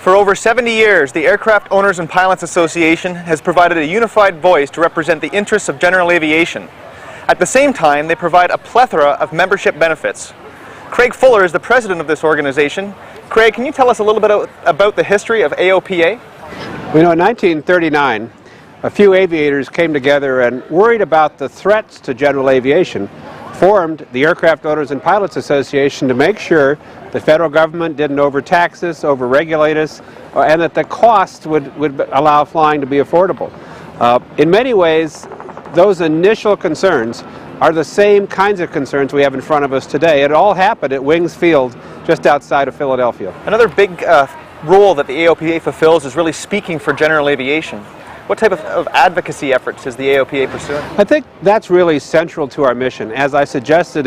For over 70 years, the Aircraft Owners and Pilots Association has provided a unified voice to represent the interests of general aviation. At the same time, they provide a plethora of membership benefits. Craig Fuller is the president of this organization. Craig, can you tell us a little bit about the history of AOPA? We know in 1939, a few aviators came together and, worried about the threats to general aviation, formed the Aircraft Owners and Pilots Association to make sure the federal government didn't overtax us, overregulate us, and that the cost would allow flying to be affordable. In many ways, those initial concerns are the same kinds of concerns we have in front of us today. It all happened at Wings Field, just outside of Philadelphia. Another big role that the AOPA fulfills is really speaking for general aviation. What type of advocacy efforts is the AOPA pursuing? I think that's really central to our mission. As I suggested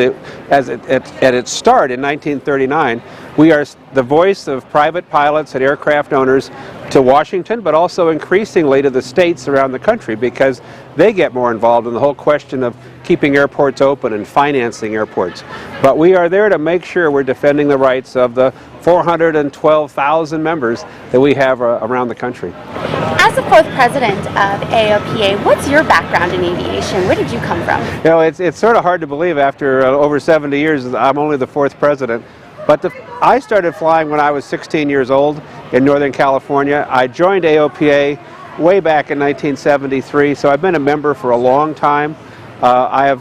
at its start in 1939, we are the voice of private pilots and aircraft owners to Washington, but also increasingly to the states around the country, because they get more involved in the whole question of keeping airports open and financing airports. But we are there to make sure we're defending the rights of the 412,000 members that we have around the country. As the fourth president of AOPA, what's your background in aviation? Where did you come from? You know, it's sort of hard to believe after over 70 years I'm only the fourth president. But I started flying when I was 16 years old in Northern California. I joined AOPA way back in 1973, so I've been a member for a long time. I have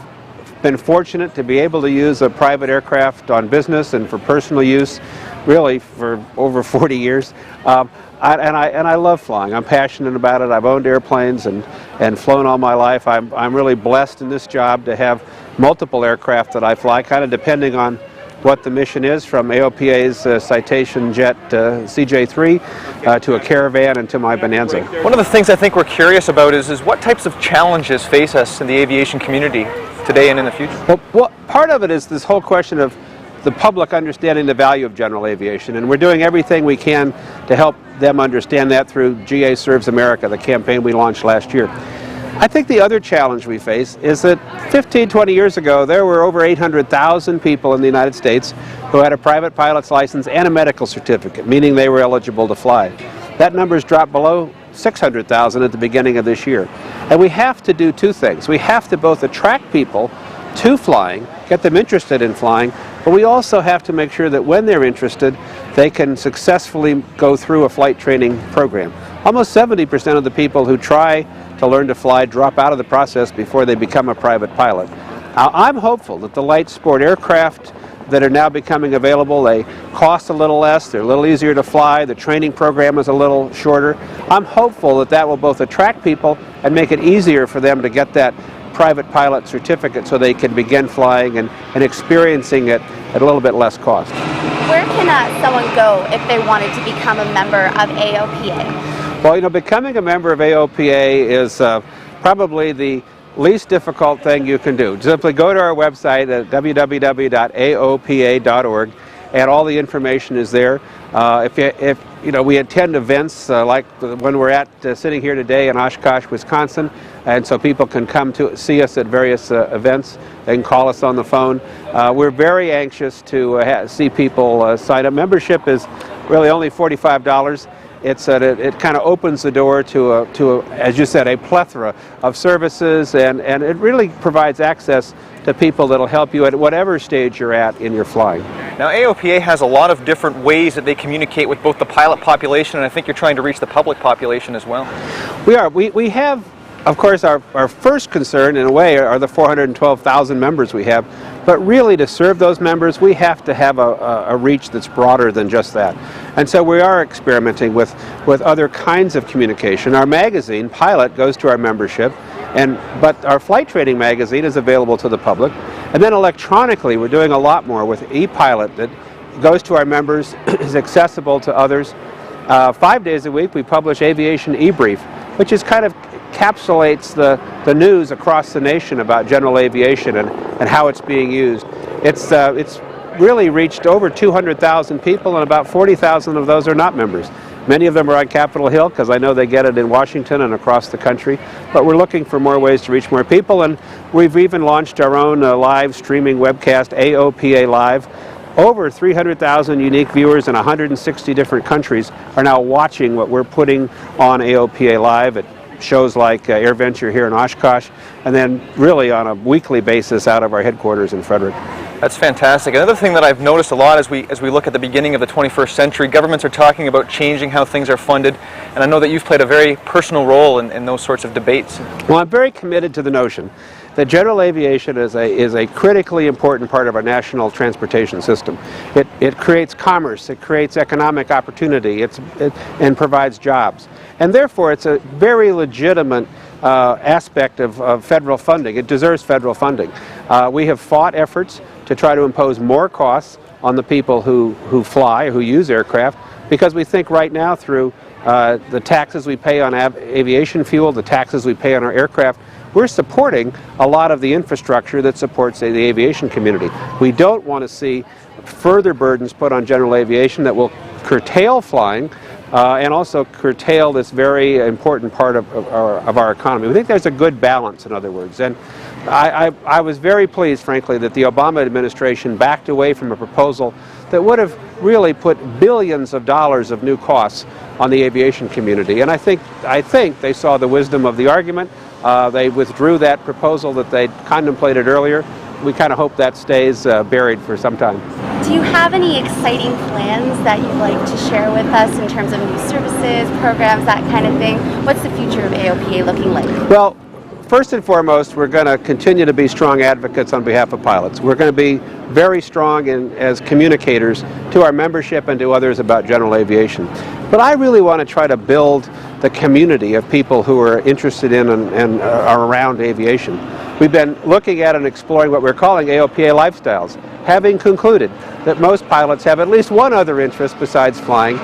been fortunate to be able to use a private aircraft on business and for personal use, really for over 40 years. And I love flying. I'm passionate about it. I've owned airplanes and flown all my life. I'm really blessed in this job to have multiple aircraft that I fly, kind of depending on what the mission is, from AOPA's Citation Jet CJ3 to a Caravan and to my Bonanza. One of the things I think we're curious about is what types of challenges face us in the aviation community today and in the future? Well, part of it is this whole question of the public understanding the value of general aviation, and we're doing everything we can to help them understand that through GA Serves America, the campaign we launched last year. I think the other challenge we face is that 15, 20 years ago, there were over 800,000 people in the United States who had a private pilot's license and a medical certificate, meaning they were eligible to fly. That number's dropped below 600,000 at the beginning of this year. And we have to do two things. We have to both attract people to flying, get them interested in flying, but we also have to make sure that when they're interested, they can successfully go through a flight training program. Almost 70% of the people who try to learn to fly drop out of the process before they become a private pilot. Now, I'm hopeful that the light sport aircraft that are now becoming available, they cost a little less, they're a little easier to fly, the training program is a little shorter. I'm hopeful that that will both attract people and make it easier for them to get that private pilot certificate so they can begin flying and experiencing it at a little bit less cost. Where can someone go if they wanted to become a member of AOPA? Well, you know, becoming a member of AOPA is probably the least difficult thing you can do. Simply go to our website at www.aopa.org, and all the information is there. If you know, we attend events like the one we're at sitting here today in Oshkosh, Wisconsin, and so people can come to see us at various events. They can call us on the phone. We're very anxious to see people sign up. Membership is really only $45. It kind of opens the door to, as you said, a plethora of services, and it really provides access to people that will help you at whatever stage you're at in your flying. Now, AOPA has a lot of different ways that they communicate with both the pilot population, and I think you're trying to reach the public population as well. We are. We have, of course, our first concern, in a way, are the 412,000 members we have. But really, to serve those members, we have to have a reach that's broader than just that. And so we are experimenting with other kinds of communication. Our magazine, Pilot, goes to our membership, but our flight training magazine is available to the public. And then electronically, we're doing a lot more with ePilot that goes to our members, is accessible to others. 5 days a week, we publish Aviation eBrief, which is kind of encapsulates the news across the nation about general aviation and how it's being used. It's really reached over 200,000 people, and about 40,000 of those are not members. Many of them are on Capitol Hill, because I know they get it in Washington and across the country. But we're looking for more ways to reach more people, and we've even launched our own live streaming webcast, AOPA Live, over 300,000 unique viewers in 160 different countries are now watching what we're putting on AOPA Live at shows like AirVenture here in Oshkosh, and then really on a weekly basis out of our headquarters in Frederick. That's fantastic. Another thing that I've noticed a lot as we look at the beginning of the 21st century, governments are talking about changing how things are funded, and I know that you've played a very personal role in those sorts of debates. Well, I'm very committed to the notion that general aviation is a critically important part of our national transportation system. It creates commerce, it creates economic opportunity, and provides jobs. And therefore, it's a very legitimate aspect of federal funding. It deserves federal funding. We have fought efforts to try to impose more costs on the people who fly, who use aircraft, because we think right now through the taxes we pay on aviation fuel, the taxes we pay on our aircraft, we're supporting a lot of the infrastructure that supports the aviation community. We don't want to see further burdens put on general aviation that will curtail flying and also curtail this very important part of our economy. We think there's a good balance, in other words. And I was very pleased, frankly, that the Obama administration backed away from a proposal that would have really put billions of dollars of new costs on the aviation community. And I think they saw the wisdom of the argument. They withdrew that proposal that they'd contemplated earlier. We kind of hope that stays buried for some time. Do you have any exciting plans that you'd like to share with us in terms of new services, programs, that kind of thing? What's the future of AOPA looking like? Well, first and foremost, we're going to continue to be strong advocates on behalf of pilots. We're going to be very strong as communicators to our membership and to others about general aviation. But I really want to try to build the community of people who are interested in and are around aviation. We've been looking at and exploring what we're calling AOPA lifestyles, having concluded that most pilots have at least one other interest besides flying.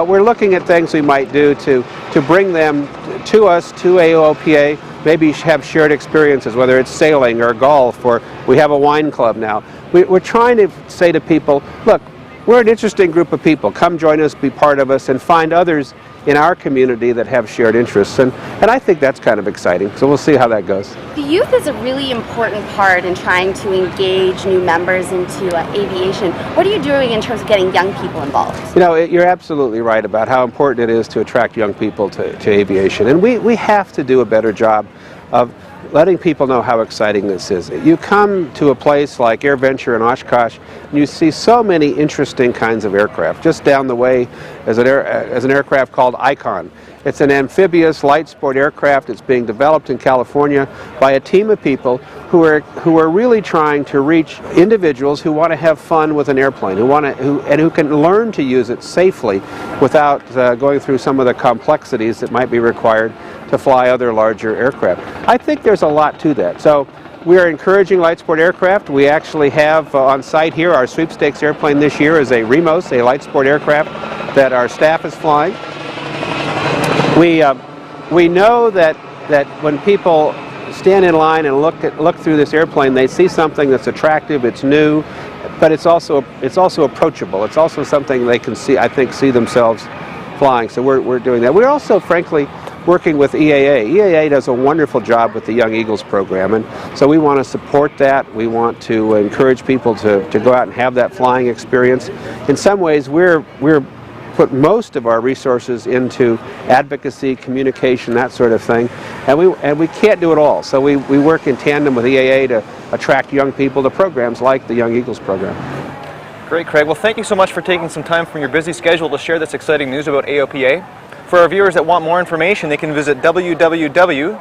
We're looking at things we might do to bring them to us, to AOPA, maybe have shared experiences, whether it's sailing or golf, or we have a wine club now. We're trying to say to people, look, we're an interesting group of people. Come join us, be part of us, and find others in our community that have shared interests. And I think that's kind of exciting. So we'll see how that goes. The youth is a really important part in trying to engage new members into aviation. What are you doing in terms of getting young people involved? You know, you're absolutely right about how important it is to attract young people to aviation. And we have to do a better job of letting people know how exciting this is. You come to a place like AirVenture in Oshkosh, and you see so many interesting kinds of aircraft. Just down the way is an aircraft called Icon. It's an amphibious light sport aircraft. It's being developed in California by a team of people who are really trying to reach individuals who want to have fun with an airplane, who can learn to use it safely without going through some of the complexities that might be required to fly other larger aircraft. I think there's a lot to that. So we are encouraging light sport aircraft. We actually have on site here our sweepstakes airplane this year is a Remos, a light sport aircraft that our staff is flying. We know that when people stand in line and look through this airplane, they see something that's attractive, it's new, but it's also approachable. It's also something they can see themselves flying. So we're doing that. We're also, frankly, working with EAA. EAA does a wonderful job with the Young Eagles program, and so we want to support that. We want to encourage people to go out and have that flying experience. In some ways, we're put most of our resources into advocacy, communication, that sort of thing, and we can't do it all. So we work in tandem with EAA to attract young people to programs like the Young Eagles program. Great, Craig. Well, thank you so much for taking some time from your busy schedule to share this exciting news about AOPA. For our viewers that want more information, they can visit www.aopa.org.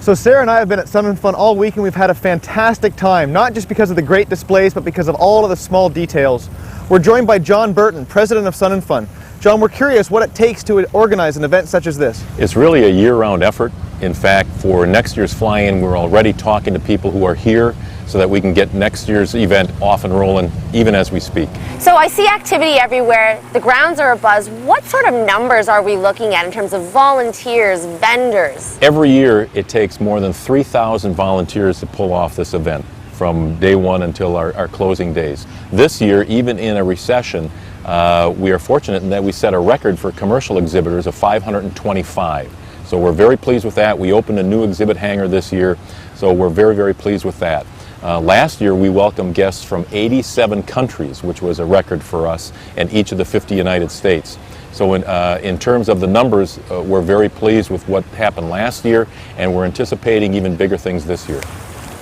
So Sarah and I have been at Sun and Fun all week, and we've had a fantastic time, not just because of the great displays, but because of all of the small details. We're joined by John Burton, president of Sun and Fun. John, we're curious what it takes to organize an event such as this. It's really a year-round effort. In fact, for next year's fly-in, we're already talking to people who are here so that we can get next year's event off and rolling even as we speak. So I see activity everywhere. The grounds are abuzz. What sort of numbers are we looking at in terms of volunteers, vendors? Every year it takes more than 3,000 volunteers to pull off this event from day one until our closing days. This year, even in a recession, we are fortunate in that we set a record for commercial exhibitors of 525. So we're very pleased with that. We opened a new exhibit hangar this year, So we're very, very pleased with that. Last year we welcomed guests from 87 countries, which was a record for us, and each of the 50 United States. So in terms of the numbers, we're very pleased with what happened last year, and we're anticipating even bigger things this year.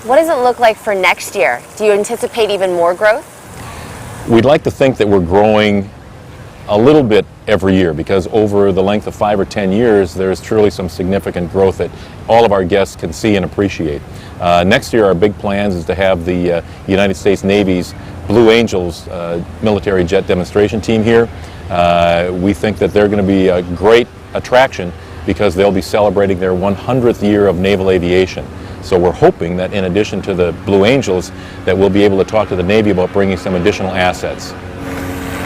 What does it look like for next year? Do you anticipate even more growth? We'd like to think that we're growing a little bit every year, because over the length of 5 or 10 years there's truly some significant growth that all of our guests can see and appreciate. Next year our big plans is to have the United States Navy's Blue Angels military jet demonstration team here. We think that they're going to be a great attraction because they'll be celebrating their 100th year of naval aviation. So we're hoping that in addition to the Blue Angels that we'll be able to talk to the Navy about bringing some additional assets.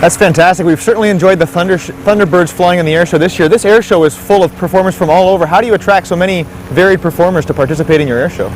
That's fantastic. We've certainly enjoyed the Thunderbirds flying in the air show this year. This air show is full of performers from all over. How do you attract so many varied performers to participate in your air show?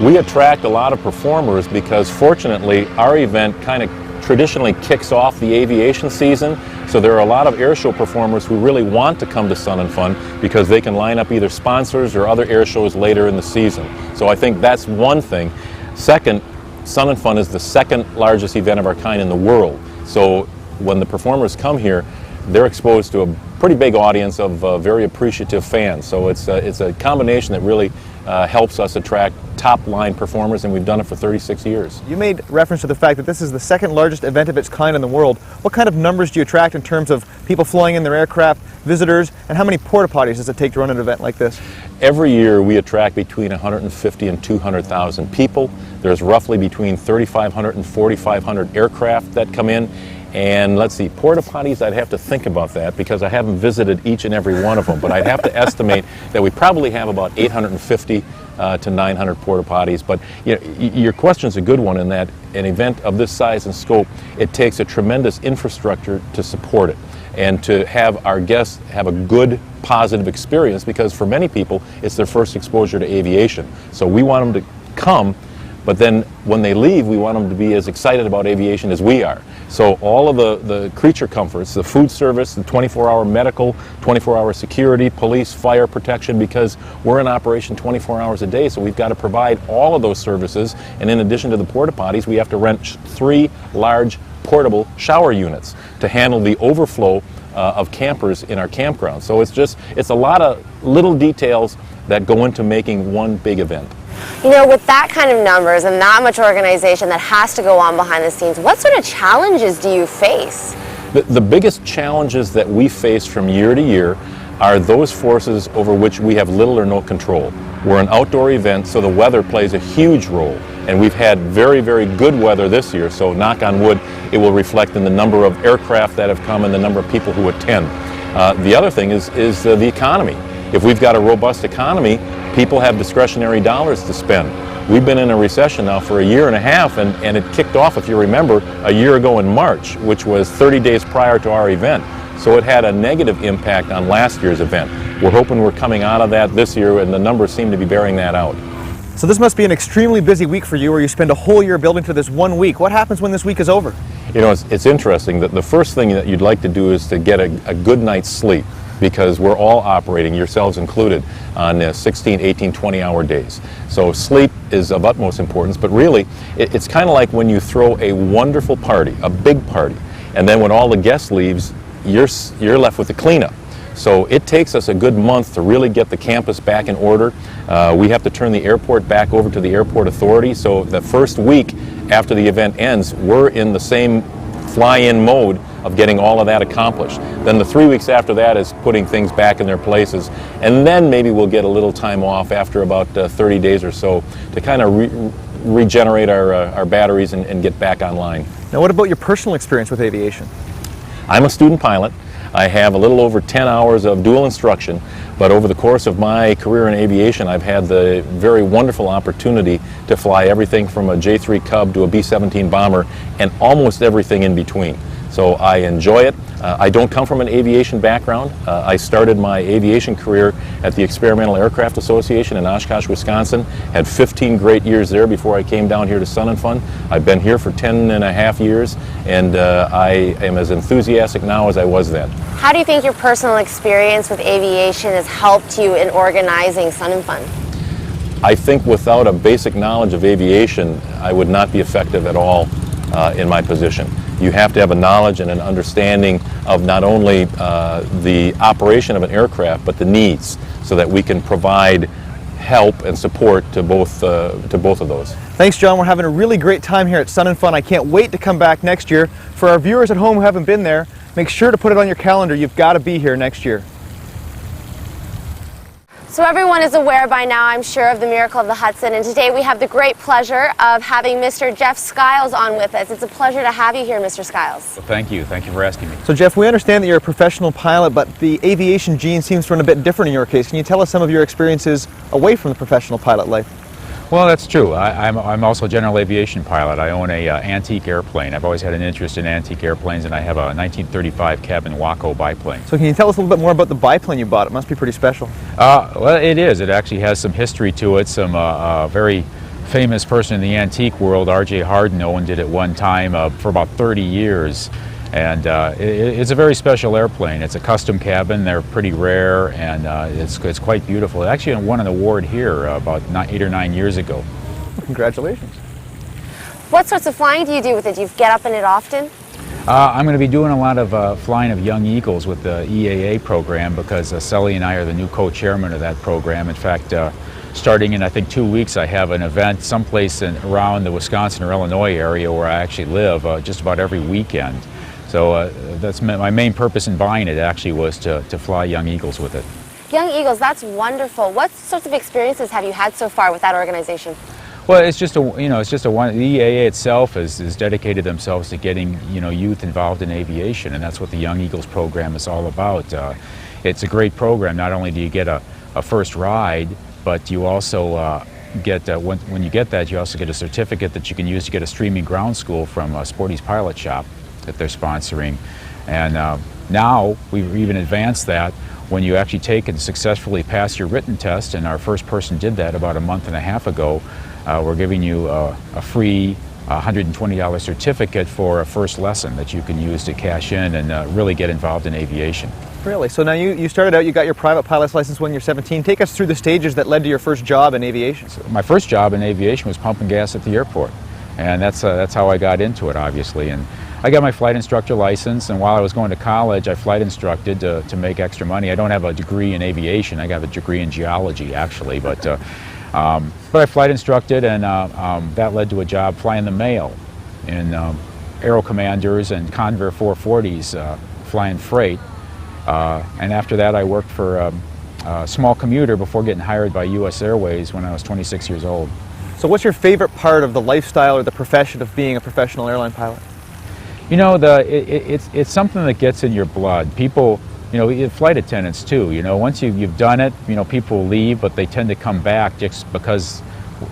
We attract a lot of performers because fortunately our event kind of traditionally kicks off the aviation season. So there are a lot of air show performers who really want to come to Sun and Fun because they can line up either sponsors or other air shows later in the season. So I think that's one thing. Second, Sun and Fun is the second largest event of our kind in the world. So when the performers come here, they're exposed to a pretty big audience of very appreciative fans. So it's a combination that really helps us attract top-line performers, and we've done it for 36 years. You made reference to the fact that this is the second largest event of its kind in the world. What kind of numbers do you attract in terms of people flying in their aircraft, visitors, and how many porta potties does it take to run an event like this? Every year we attract between 150 and 200,000 people. There's roughly between 3,500 and 4,500 aircraft that come in. And let's see, porta potties, I'd have to think about that because I haven't visited each and every one of them, but I'd have to estimate that we probably have about 850 to 900 porta potties. But you know, your question's a good one in that an event of this size and scope, it takes a tremendous infrastructure to support it and to have our guests have a good, positive experience, because for many people it's their first exposure to aviation. So we want them to come, but then when they leave, we want them to be as excited about aviation as we are. So all of the creature comforts, the food service, the 24-hour medical, 24-hour security, police, fire protection, because we're in operation 24 hours a day, so we've got to provide all of those services. And in addition to the porta potties, we have to rent 3 large portable shower units to handle the overflow of campers in our campground. So it's a lot of little details that go into making one big event. You know, with that kind of numbers and that much organization that has to go on behind the scenes, what sort of challenges do you face? The biggest challenges that we face from year to year are those forces over which we have little or no control. We're an outdoor event, so the weather plays a huge role. And we've had very, very good weather this year, so knock on wood, it will reflect in the number of aircraft that have come and the number of people who attend. The other thing is the economy. If we've got a robust economy, people have discretionary dollars to spend. We've been in a recession now for a year and a half, and it kicked off, if you remember, a year ago in March, which was 30 days prior to our event. So it had a negative impact on last year's event. We're hoping we're coming out of that this year, and the numbers seem to be bearing that out. So this must be an extremely busy week for you, where you spend a whole year building to this one week. What happens when this week is over? You know, it's interesting that the first thing that you'd like to do is to get a good night's sleep, because we're all operating, yourselves included, on 16, 18, 20-hour days. So sleep is of utmost importance, but really it's kind of like when you throw a wonderful party, a big party, and then when all the guests leaves, you're left with the cleanup. So it takes us a good month to really get the campus back in order. We have to turn the airport back over to the airport authority, so the first week after the event ends, we're in the same fly-in mode of getting all of that accomplished. Then the 3 weeks after that is putting things back in their places, and then maybe we'll get a little time off after about 30 days or so to kind of regenerate our batteries and get back online. Now, what about your personal experience with aviation? I'm a student pilot. I have a little over 10 hours of dual instruction, but over the course of my career in aviation, I've had the very wonderful opportunity to fly everything from a J-3 Cub to a B-17 bomber and almost everything in between. So I enjoy it. I don't come from an aviation background. I started my aviation career at the Experimental Aircraft Association in Oshkosh, Wisconsin. Had 15 great years there before I came down here to Sun and Fun. I've been here for 10 and a half years, and I am as enthusiastic now as I was then. How do you think your personal experience with aviation has helped you in organizing Sun and Fun? I think without a basic knowledge of aviation, I would not be effective at all in my position. You have to have a knowledge and an understanding of not only the operation of an aircraft, but the needs, so that we can provide help and support to both of those. Thanks, John. We're having a really great time here at Sun and Fun. I can't wait to come back next year. For our viewers at home who haven't been there, make sure to put it on your calendar. You've got to be here next year. So everyone is aware by now, I'm sure, of the miracle of the Hudson, and today we have the great pleasure of having Mr. Jeff Skiles on with us. It's a pleasure to have you here, Mr. Skiles. Well, thank you for asking me. So Jeff, we understand that you're a professional pilot, but the aviation gene seems to run a bit different in your case. Can you tell us some of your experiences away from the professional pilot life? Well, that's true. I'm also a general aviation pilot. I own a antique airplane. I've always had an interest in antique airplanes, and I have a 1935 cabin Waco biplane. So can you tell us a little bit more about the biplane you bought? It must be pretty special. Well, it is. It actually has some history to it. Some very famous person in the antique world, R.J. Hardin, owned it at one time for about 30 years. And it's a very special airplane. It's a custom cabin. They're pretty rare, and it's quite beautiful. It actually won an award here about 8 or 9 years ago. Well, congratulations. What sorts of flying do you do with it? Do you get up in it often? I'm going to be doing a lot of flying of young eagles with the EAA program, because Sully and I are the new co-chairman of that program. In fact, starting in, I think, 2 weeks, I have an event someplace around the Wisconsin or Illinois area where I actually live just about every weekend. So that's my main purpose in buying it, actually, was to fly Young Eagles with it. Young Eagles, that's wonderful. What sorts of experiences have you had so far with that organization? Well, it's just the EAA itself has dedicated themselves to getting youth involved in aviation, and that's what the Young Eagles program is all about. It's a great program. Not only do you get a first ride, but you also get when you get that, you also get a certificate that you can use to get a streaming ground school from Sporty's Pilot Shop that they're sponsoring. And now we've even advanced that. When you actually take and successfully pass your written test, and our first person did that about a month and a half ago, we're giving you a free $120 certificate for a first lesson that you can use to cash in and really get involved in aviation. Really? So now you started out, you got your private pilot's license when you're 17. Take us through the stages that led to your first job in aviation. So my first job in aviation was pumping gas at the airport, and that's how I got into it, obviously. And I got my flight instructor license, and while I was going to college, I flight instructed to make extra money. I don't have a degree in aviation. I got a degree in geology, actually, but I flight instructed, and that led to a job flying the mail in Aero Commanders and Convair 440s, flying freight. And after that, I worked for a small commuter before getting hired by U.S. Airways when I was 26 years old. So what's your favorite part of the lifestyle or the profession of being a professional airline pilot? You know, it's something that gets in your blood. People, flight attendants too, once you've done it, people leave, but they tend to come back just because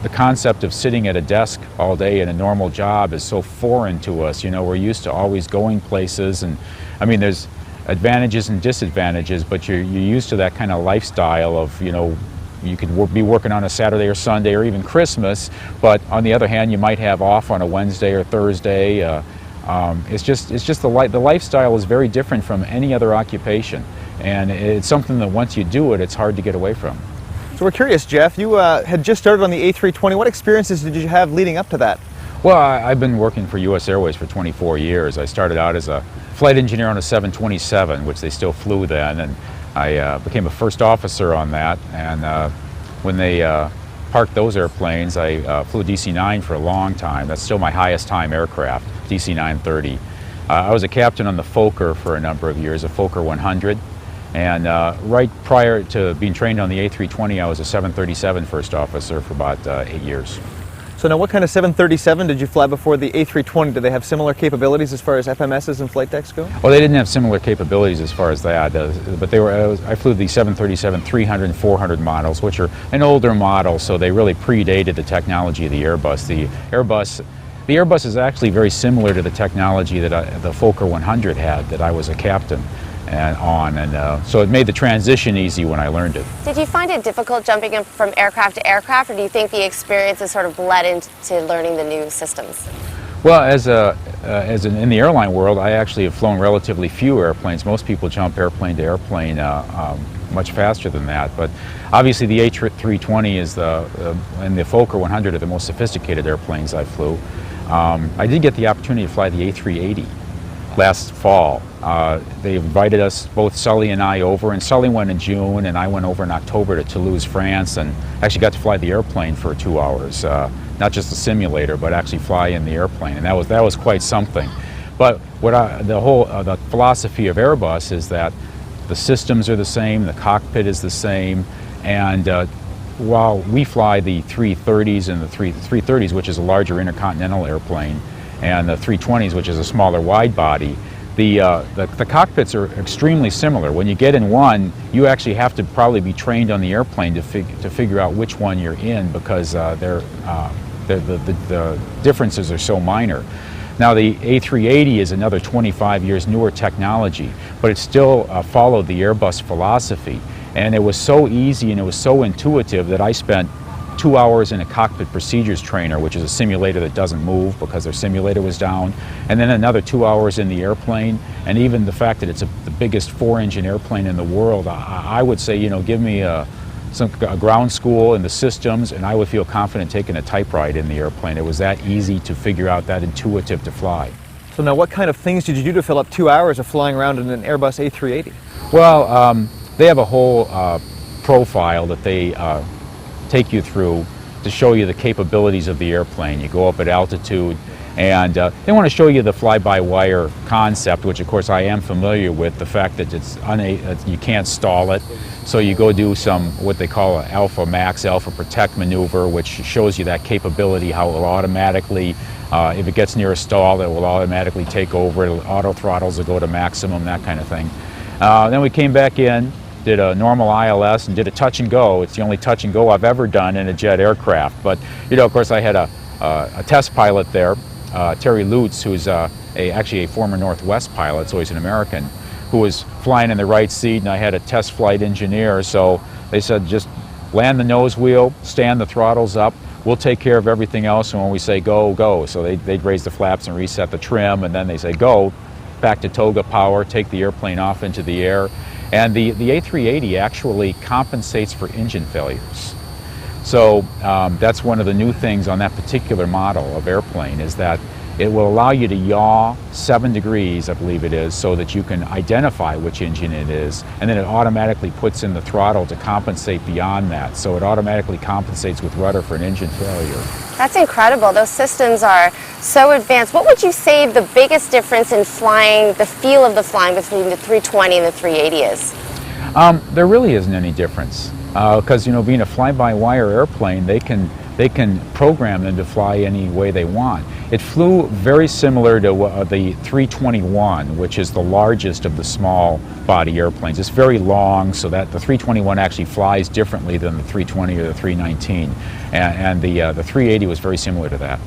the concept of sitting at a desk all day in a normal job is so foreign to us. We're used to always going places, and I mean, there's advantages and disadvantages, but you're used to that kind of lifestyle of, you could be working on a Saturday or Sunday or even Christmas, but on the other hand, you might have off on a Wednesday or Thursday. It's just the lifestyle is very different from any other occupation, and it's something that once you do it, it's hard to get away from. So we're curious, Jeff, you had just started on the A320. What experiences did you have leading up to that? Well, I've been working for U.S. Airways for 24 years. I started out as a flight engineer on a 727, which they still flew then, and I became a first officer on that. And when they parked those airplanes, I flew DC-9 for a long time. That's still my highest time aircraft, DC-930. I was a captain on the Volker for a number of years, a Volker 100. And right prior to being trained on the A320, I was a 737 first officer for about 8 years. So now what kind of 737 did you fly before the A320? Do they have similar capabilities as far as FMSs and flight decks go? Well, they didn't have similar capabilities as far as that, but I flew the 737 300 and 400 models, which are an older model, so they really predated the technology of the Airbus. The Airbus is actually very similar to the technology that the Volker 100 had that I was a captain on, so it made the transition easy when I learned it. Did you find it difficult jumping in from aircraft to aircraft, or do you think the experience has sort of bled into learning the new systems? Well, in the airline world, I actually have flown relatively few airplanes. Most people jump airplane to airplane much faster than that. But obviously the A320 is and the Volker 100 are the most sophisticated airplanes I flew. I did get the opportunity to fly the A380 last fall. They invited us, both Sully and I, over, and Sully went in June and I went over in October to Toulouse, France, and actually got to fly the airplane for 2 hours. Not just the simulator, but actually fly in the airplane, and that was quite something. But the philosophy of Airbus is that the systems are the same, the cockpit is the same, and while we fly the 330s and the 330s, which is a larger intercontinental airplane, and the 320s, which is a smaller wide body, the cockpits are extremely similar. When you get in one, you actually have to probably be trained on the airplane to figure out which one you're in, because the differences are so minor. Now the A380 is another 25 years newer technology, but it still followed the Airbus philosophy. And it was so easy and it was so intuitive that I spent 2 hours in a cockpit procedures trainer, which is a simulator that doesn't move because their simulator was down, and then another 2 hours in the airplane. And even the fact that it's the biggest 4-engine airplane in the world, I would say, give me a ground school in the systems, and I would feel confident taking a type ride in the airplane. It was that easy to figure out, that intuitive to fly. So now what kind of things did you do to fill up 2 hours of flying around in an Airbus A380? Well, they have a whole profile that they take you through to show you the capabilities of the airplane. You go up at altitude, and they want to show you the fly-by-wire concept, which of course I am familiar with, the fact that you can't stall it. So you go do what they call an alpha max, alpha protect maneuver, which shows you that capability, how it will automatically, if it gets near a stall, it will automatically take over. Auto throttles will go to maximum, that kind of thing. Then we came back in, did a normal ILS, and did a touch and go. It's the only touch and go I've ever done in a jet aircraft. But of course I had a test pilot there, Terry Lutz, who's actually a former Northwest pilot, so he's an American, who was flying in the right seat, and I had a test flight engineer. So they said, just land the nose wheel, stand the throttles up, we'll take care of everything else, and when we say go, go. So they'd raise the flaps and reset the trim, and then they say go, back to toga power, take the airplane off into the air. And the A380 actually compensates for engine failures. So that's one of the new things on that particular model of airplane, is that it will allow you to yaw 7 degrees, I believe it is, so that you can identify which engine it is, and then it automatically puts in the throttle to compensate beyond that. So it automatically compensates with rudder for an engine failure. That's incredible. Those systems are so advanced. What would you say the biggest difference in flying, the feel of the flying between the 320 and the 380 is? There really isn't any difference, because being a fly-by-wire airplane, they can program them to fly any way they want. It flew very similar to the 321, which is the largest of the small body airplanes. It's very long, so that the 321 actually flies differently than the 320 or the 319, and the 380 was very similar to that.